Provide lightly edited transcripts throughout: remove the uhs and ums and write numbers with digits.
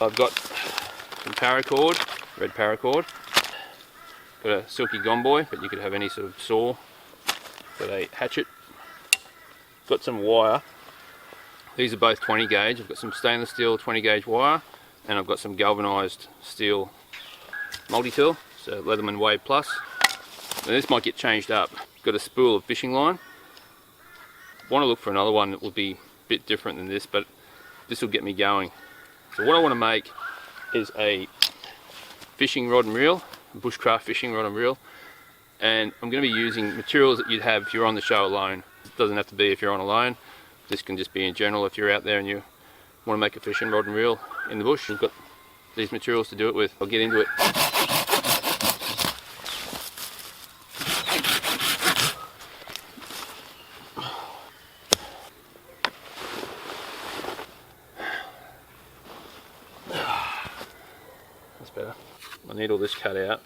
I've got some paracord, red paracord. Got a silky gomboy, but you could have any sort of saw. Got a hatchet. Got some wire. These are both 20 gauge. I've got some stainless steel 20 gauge wire, and I've got some galvanized steel multi-tool, so Leatherman Wave Plus. Now this might get changed up. Got a spool of fishing line. Want to look for another one that will be a bit different than this, but this will get me going. So what I want to make is a fishing rod and reel, a Bushcraft fishing rod and reel, and I'm going to be using materials that you'd have if you're on the show alone. It doesn't have to be if you're on alone. This can just be in general if you're out there and you want to make a fishing rod and reel in the bush. You've got these materials to do it with. I'll get into it. That's better. I need all this cut out.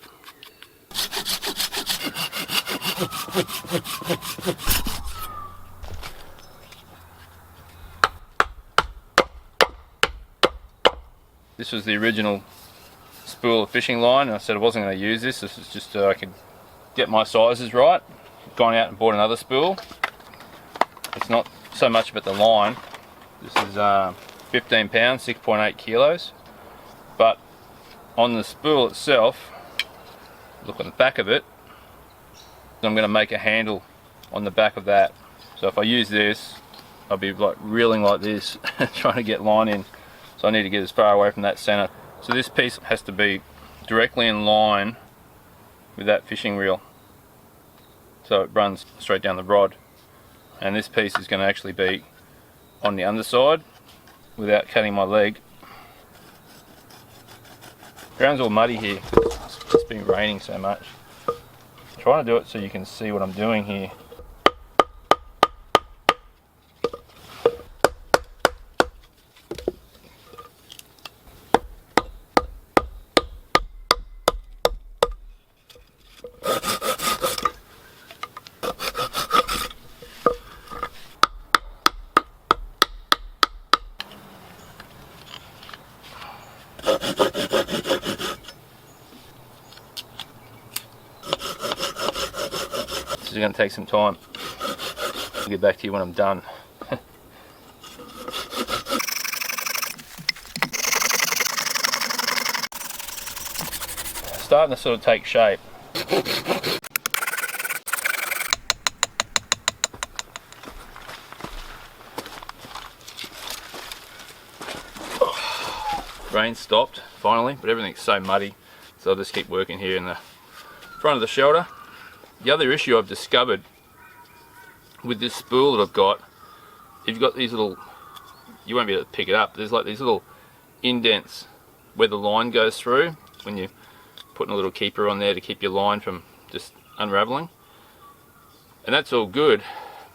This was the original spool of fishing line. I said I wasn't going to use this. This is just so I could get my sizes right. Gone out and bought another spool. It's not so much about the line. This is 15 pounds, 6.8 kilos. But on the spool itself, look at the back of it, I'm going to make a handle on the back of that. So if I use this, I'll be like reeling like this, trying to get line in. So I need to get as far away from that center. So this piece has to be directly in line with that fishing reel, so it runs straight down the rod. And this piece is going to actually be on the underside without cutting my leg. Ground's all muddy here. It's been raining so much. I'm trying to do it so you can see what I'm doing here. This is going to take some time. I'll get back to you when I'm done. Starting to sort of take shape. Rain stopped finally, but everything's so muddy, so I'll just keep working here in the front of the shelter. The other issue I've discovered with this spool that I've got, you've got these little, you won't be able to pick it up, there's like these little indents where the line goes through when you're putting a little keeper on there to keep your line from just unraveling. And that's all good,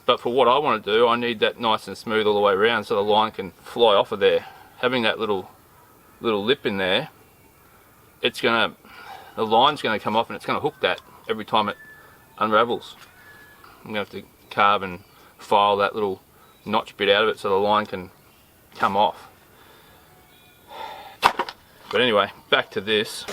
but for what I want to do, I need that nice and smooth all the way around so the line can fly off of there. Having that little lip in there, the line's going to come off and it's going to hook that every time it unravels. I'm going to have to carve and file that little notch bit out of it so the line can come off. But anyway, back to this.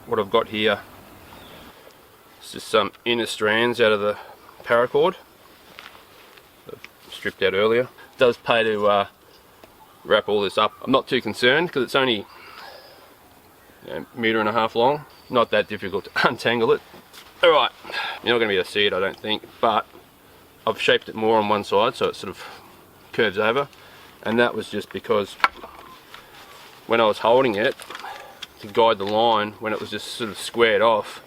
what I've got here is just some inner strands out of the paracord that I stripped out earlier. It does pay to wrap all this up. I'm not too concerned because it's only a metre and a half long. Not that difficult to untangle it. Alright, you're not going to be able to see it I don't think, but I've shaped it more on one side so it sort of curves over, and that was just because when I was holding it to guide the line, when it was just sort of squared off,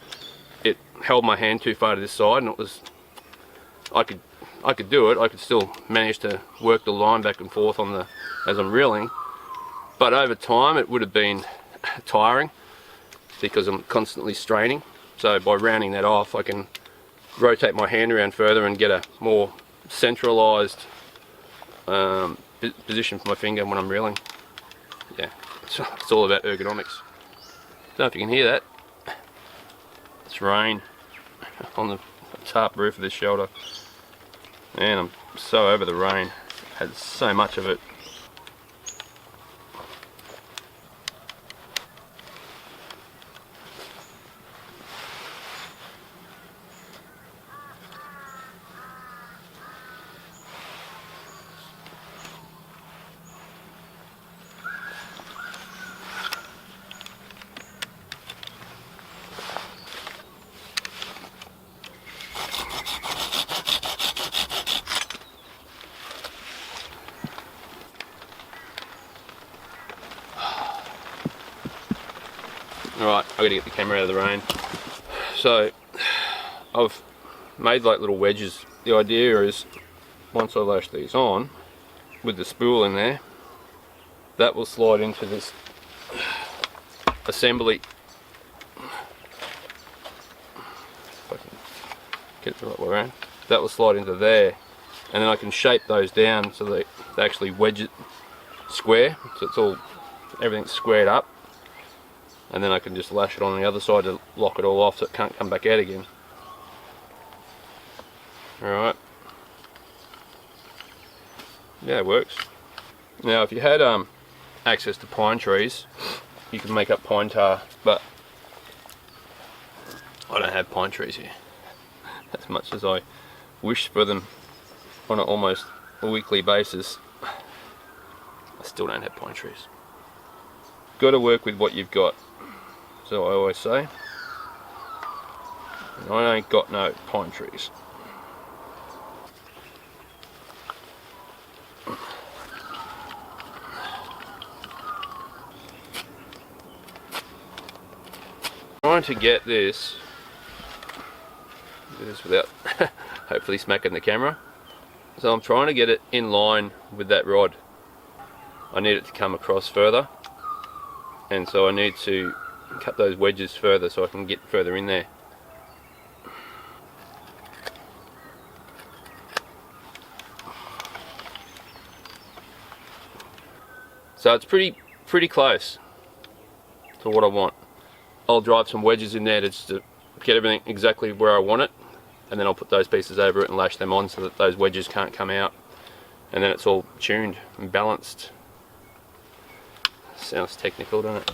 it held my hand too far to this side, and it was, I could do it, I could still manage to work the line back and forth on the, as I'm reeling, but over time it would have been tiring because I'm constantly straining. So by rounding that off, I can rotate my hand around further and get a more centralized position for my finger when I'm reeling. Yeah, it's all about ergonomics. Don't know if you can hear that. It's rain on the tarp roof of this shelter, and I'm so over the rain. Had so much of it. Alright, I've got to get the camera out of the rain. So, I've made like little wedges. The idea is, once I lash these on, with the spool in there, that will slide into this assembly. If I can get it the right way around. That will slide into there, and then I can shape those down so they actually wedge it square, so it's all, everything's squared up. And then I can just lash it on the other side to lock it all off so it can't come back out again. Alright. Yeah, it works. Now if you had access to pine trees, you can make up pine tar, but I don't have pine trees here. As much as I wish for them on an almost a weekly basis, I still don't have pine trees. Got to work with what you've got. So I always say, and I ain't got no pine trees. Trying to get this without hopefully smacking the camera. So I'm trying to get it in line with that rod. I need it to come across further, and so I need to cut those wedges further so I can get further in there. So it's pretty close to what I want. I'll drive some wedges in there just to get everything exactly where I want it, and then I'll put those pieces over it and lash them on so that those wedges can't come out, and then it's all tuned and balanced. Sounds technical, doesn't it?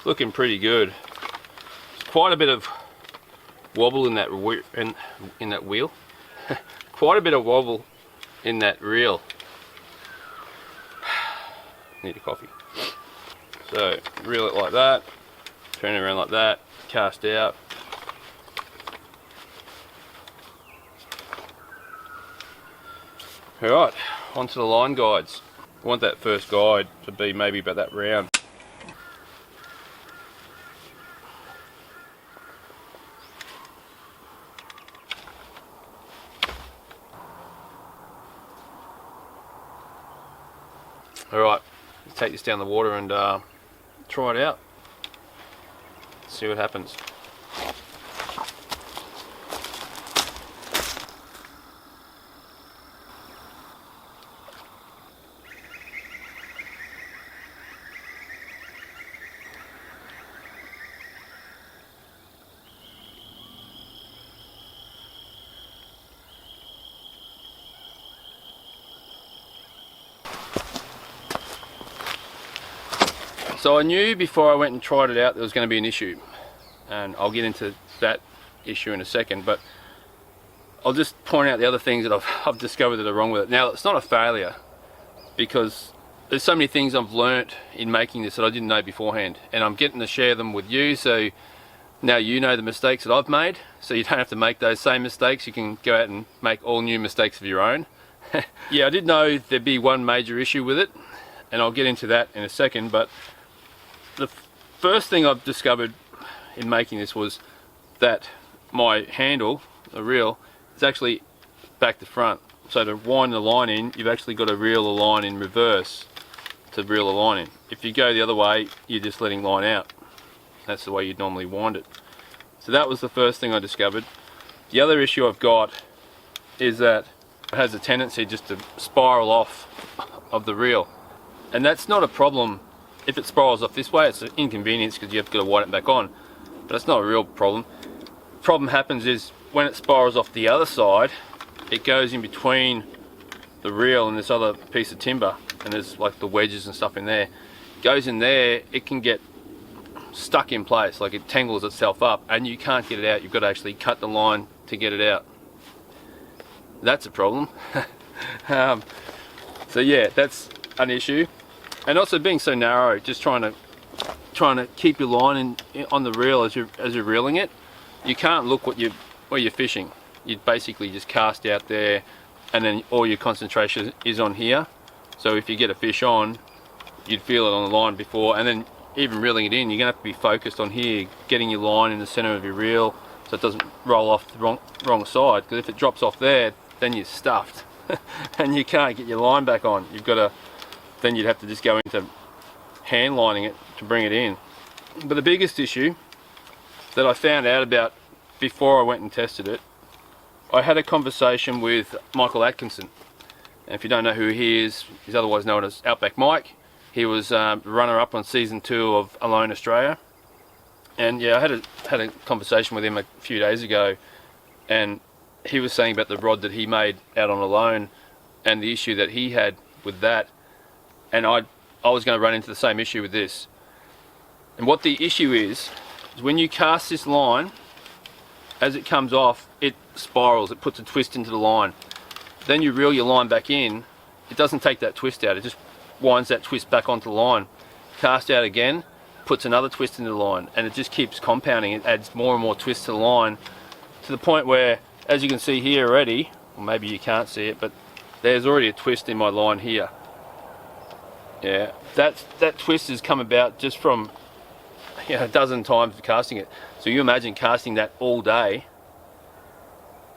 Looking pretty good. There's quite a bit of wobble in that wheel. Quite a bit of wobble in that reel. Need a coffee. So reel it like that, turn it around like that, cast out. Alright, onto the line guides. I want that first guide to be maybe about that round. Alright, take this down the water and try it out. See what happens. So I knew before I went and tried it out there was going to be an issue, and I'll get into that issue in a second, but I'll just point out the other things that I've discovered that are wrong with it. Now, it's not a failure, because there's so many things I've learnt in making this that I didn't know beforehand, and I'm getting to share them with you, so now you know the mistakes that I've made, so you don't have to make those same mistakes. You can go out and make all new mistakes of your own. Yeah, I did know there'd be one major issue with it, and I'll get into that in a second, but the first thing I've discovered in making this was that my handle, the reel, is actually back to front. So to wind the line in, you've actually got to reel the line in reverse to reel the line in. If you go the other way, you're just letting line out. That's the way you'd normally wind it. So that was the first thing I discovered. The other issue I've got is that it has a tendency just to spiral off of the reel. And that's not a problem. If it spirals off this way, it's an inconvenience because you have to wind it back on, but it's not a real problem. The problem happens is when it spirals off the other side, it goes in between the reel and this other piece of timber, and there's like the wedges and stuff in there. It goes in there, it can get stuck in place, like it tangles itself up, and you can't get it out. You've got to actually cut the line to get it out. That's a problem. So yeah, that's an issue. And also being so narrow, just trying to keep your line on the reel as you're reeling it. You can't look where you're fishing. You basically just cast out there, and then all your concentration is on here. So if you get a fish on, you'd feel it on the line before, and then even reeling it in, you're gonna have to be focused on here, getting your line in the center of your reel so it doesn't roll off the wrong side. Because if it drops off there, then you're stuffed, and you can't get your line back on. You've got to. Then you'd have to just go into hand lining it to bring it in. But the biggest issue that I found out about before I went and tested it, I had a conversation with Michael Atkinson. And if you don't know who he is, he's otherwise known as Outback Mike. He was runner-up on season 2 of Alone Australia. And yeah, I had a conversation with him a few days ago, and he was saying about the rod that he made out on Alone and the issue that he had with that. And I was going to run into the same issue with this. And what the issue is when you cast this line, as it comes off, it spirals, it puts a twist into the line. Then you reel your line back in, it doesn't take that twist out, it just winds that twist back onto the line. Cast out again, puts another twist into the line, and it just keeps compounding. It adds more and more twists to the line, to the point where, as you can see here already, or maybe you can't see it, but there's already a twist in my line here. Yeah, that twist has come about just from a dozen times of casting it. So you imagine casting that all day,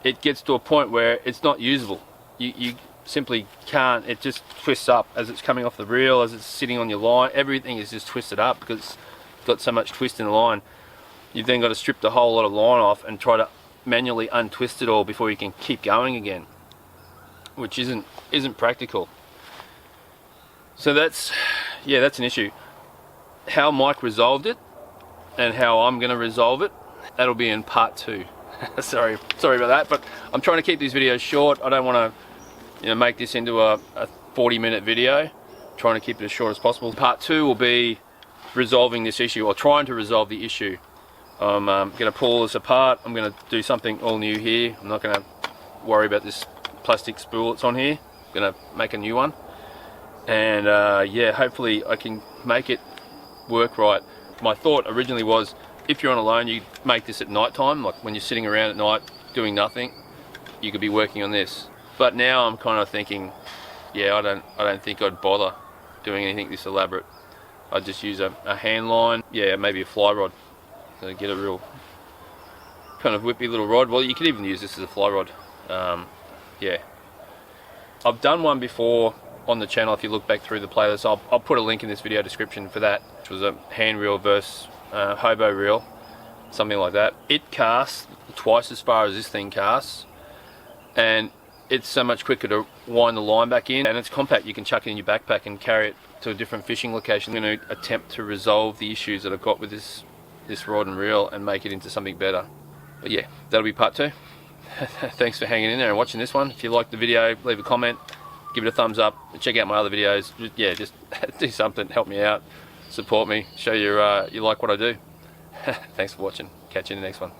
it gets to a point where it's not usable. You simply can't, it just twists up as it's coming off the reel, as it's sitting on your line. Everything is just twisted up because it's got so much twist in the line. You've then got to strip the whole lot of line off and try to manually untwist it all before you can keep going again, which isn't practical. So that's an issue. How Mike resolved it and how I'm going to resolve it, that'll be in part 2. sorry about that, but I'm trying to keep these videos short. I don't want to make this into a 40-minute video. I'm trying to keep it as short as possible. Part 2 will be resolving this issue, or trying to resolve the issue. I'm going to pull this apart. I'm going to do something all new here. I'm not going to worry about this plastic spool that's on here. I'm going to make a new one. And yeah, hopefully I can make it work right. My thought originally was, if you're on Alone, you make this at night time, like when you're sitting around at night doing nothing, you could be working on this. But now I'm kind of thinking, yeah, I don't think I'd bother doing anything this elaborate. I'd just use a hand line, yeah, maybe a fly rod. So get a real kind of whippy little rod. Well, you could even use this as a fly rod. Yeah, I've done one before on the channel if you look back through the playlist. I'll put a link in this video description for that, which was a hand reel versus hobo reel, something like that. It casts twice as far as this thing casts, and it's so much quicker to wind the line back in, and it's compact. You can chuck it in your backpack and carry it to a different fishing location. I'm going to attempt to resolve the issues that I've got with this rod and reel and make it into something better. But yeah, that'll be part 2. Thanks for hanging in there and watching this one. If you liked the video, leave a comment, give it a thumbs up, check out my other videos. Yeah, just do something, help me out, support me, show you like what I do. Thanks for watching. Catch you in the next one.